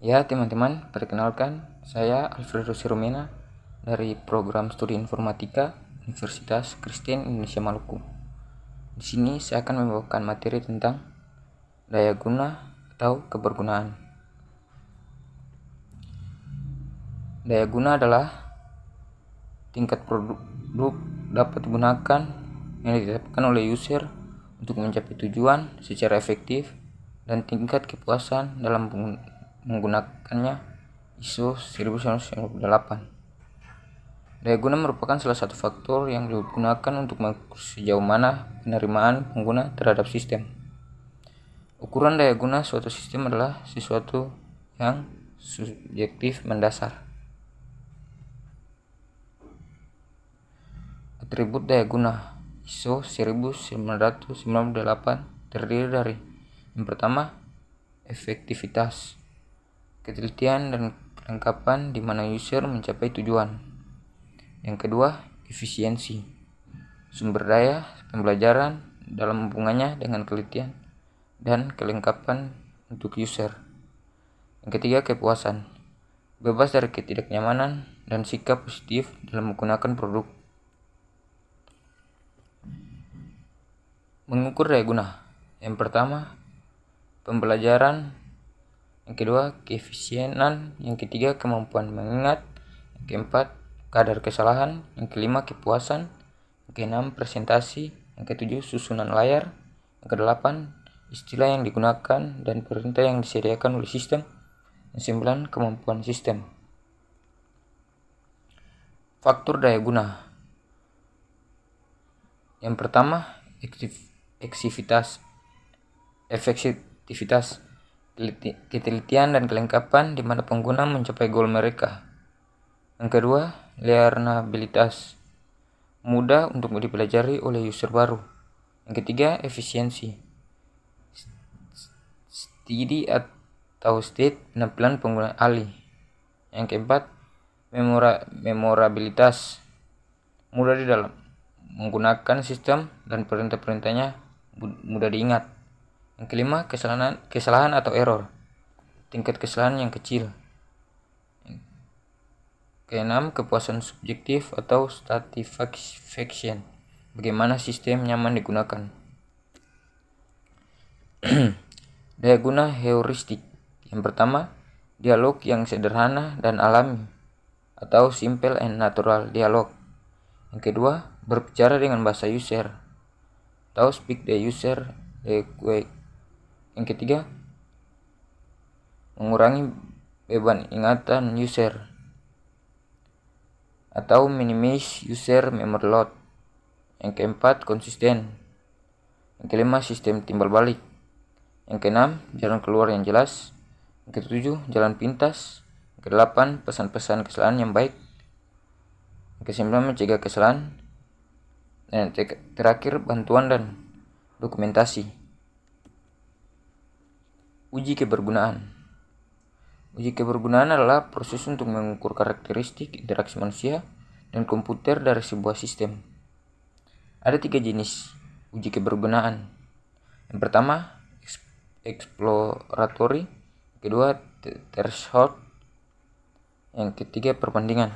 Ya teman-teman, perkenalkan saya Alfredo Sirumena dari program studi informatika Universitas Kristen Indonesia Maluku. Di sini saya akan membawakan materi tentang daya guna atau kebergunaan. Daya guna adalah tingkat produk dapat digunakan yang ditetapkan oleh user untuk mencapai tujuan secara efektif dan tingkat kepuasan dalam menggunakannya. ISO 1998. Daya guna merupakan salah satu faktor yang digunakan untuk mengukur sejauh mana penerimaan pengguna terhadap sistem. Ukuran daya guna suatu sistem adalah sesuatu yang subjektif mendasar. Atribut daya guna ISO 1998 terdiri dari yang pertama, efektivitas, ketelitian dan kelengkapan di mana user mencapai tujuan. Yang kedua, efisiensi, sumber daya pembelajaran dalam hubungannya dengan ketelitian dan kelengkapan untuk user. Yang ketiga, kepuasan, bebas dari ketidaknyamanan dan sikap positif dalam menggunakan produk. Mengukur daya guna. Yang pertama, pembelajaran. Yang kedua, keefisienan. Yang ketiga, kemampuan mengingat. Yang keempat, kadar kesalahan. Yang kelima, kepuasan. Yang keenam, presentasi. Yang ketujuh, susunan layar. Yang kedelapan, istilah yang digunakan dan perintah yang disediakan oleh sistem. Yang sembilan, kemampuan sistem. Faktor daya guna. Yang pertama, efektivitas, ketelitian dan kelengkapan di mana pengguna mencapai goal mereka. Yang kedua, learnabilitas, mudah untuk dipelajari oleh user baru. Yang ketiga, efisiensi, steady atau state penampilan pengguna ahli. Yang keempat, memorabilitas, mudah di dalam menggunakan sistem dan perintah-perintahnya mudah diingat. Yang kelima, kesalahan atau error, tingkat kesalahan yang kecil. Keenam, kepuasan subjektif atau satisfaction, bagaimana sistem nyaman digunakan. Daya guna heuristik. Yang pertama, dialog yang sederhana dan alami atau simple and natural dialog. Yang kedua, berbicara dengan bahasa user atau speak the user way. Yang ketiga, mengurangi beban ingatan user atau minimize user memory load. Yang keempat, konsisten. Yang kelima, sistem timbal balik. Yang keenam, jalan keluar yang jelas. Yang ketujuh, jalan pintas. Yang kedelapan, pesan-pesan kesalahan yang baik. Yang kesembilan, mencegah kesalahan. Dan terakhir, bantuan dan dokumentasi. Uji kebergunaan. Uji kebergunaan adalah proses untuk mengukur karakteristik interaksi manusia dan komputer dari sebuah sistem. Ada 3 jenis uji kebergunaan. Yang pertama, exploratory. Yang kedua, threshold. Yang ketiga, perbandingan.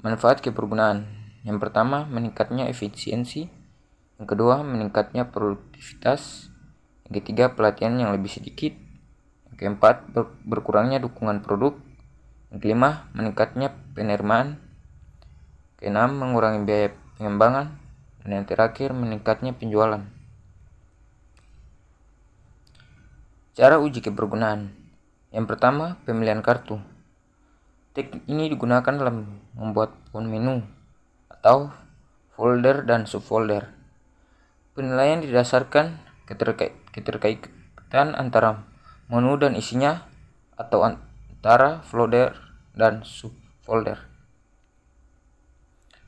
Manfaat kebergunaan. Yang pertama, meningkatnya efisiensi. Yang kedua, meningkatnya produktivitas. Yang ketiga, pelatihan yang lebih sedikit. Yang keempat, berkurangnya dukungan produk. Yang kelima, meningkatnya penerimaan. Keenam, mengurangi biaya pengembangan. Dan yang terakhir, meningkatnya penjualan. Cara uji kebergunaan. Yang pertama, pemilihan kartu. Teknik ini digunakan dalam membuat font menu atau folder dan subfolder. Penilaian didasarkan keterkaitan antara menu dan isinya atau antara folder dan subfolder.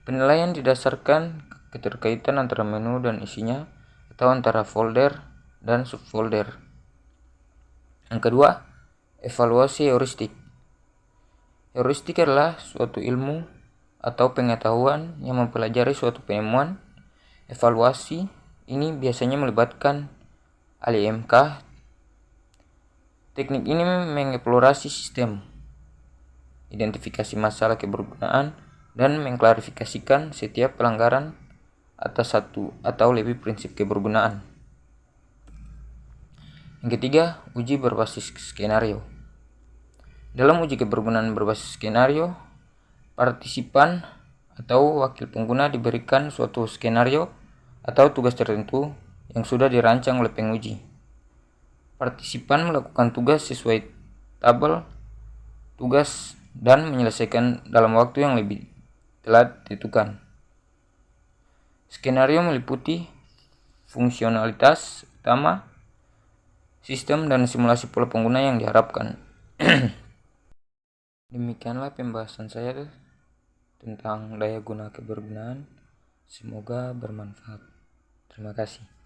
Penilaian didasarkan keterkaitan antara menu dan isinya atau antara folder dan subfolder. Yang kedua, evaluasi heuristik. Heuristik adalah suatu ilmu atau pengetahuan yang mempelajari suatu penemuan. Evaluasi ini biasanya melibatkan ahli MK Teknik ini mengeksplorasi sistem, identifikasi masalah kebergunaan, dan mengklarifikasikan setiap pelanggaran atas satu atau lebih prinsip kebergunaan. Yang ketiga, uji berbasis skenario. Dalam uji kebergunaan berbasis skenario, partisipan atau wakil pengguna diberikan suatu skenario atau tugas tertentu yang sudah dirancang oleh penguji. Partisipan melakukan tugas sesuai tabel tugas dan menyelesaikan dalam waktu yang lebih telah ditentukan. Skenario meliputi fungsionalitas utama, sistem, dan simulasi pola pengguna yang diharapkan. Demikianlah pembahasan saya tentang daya guna kebergunaan. Semoga bermanfaat. Terima kasih.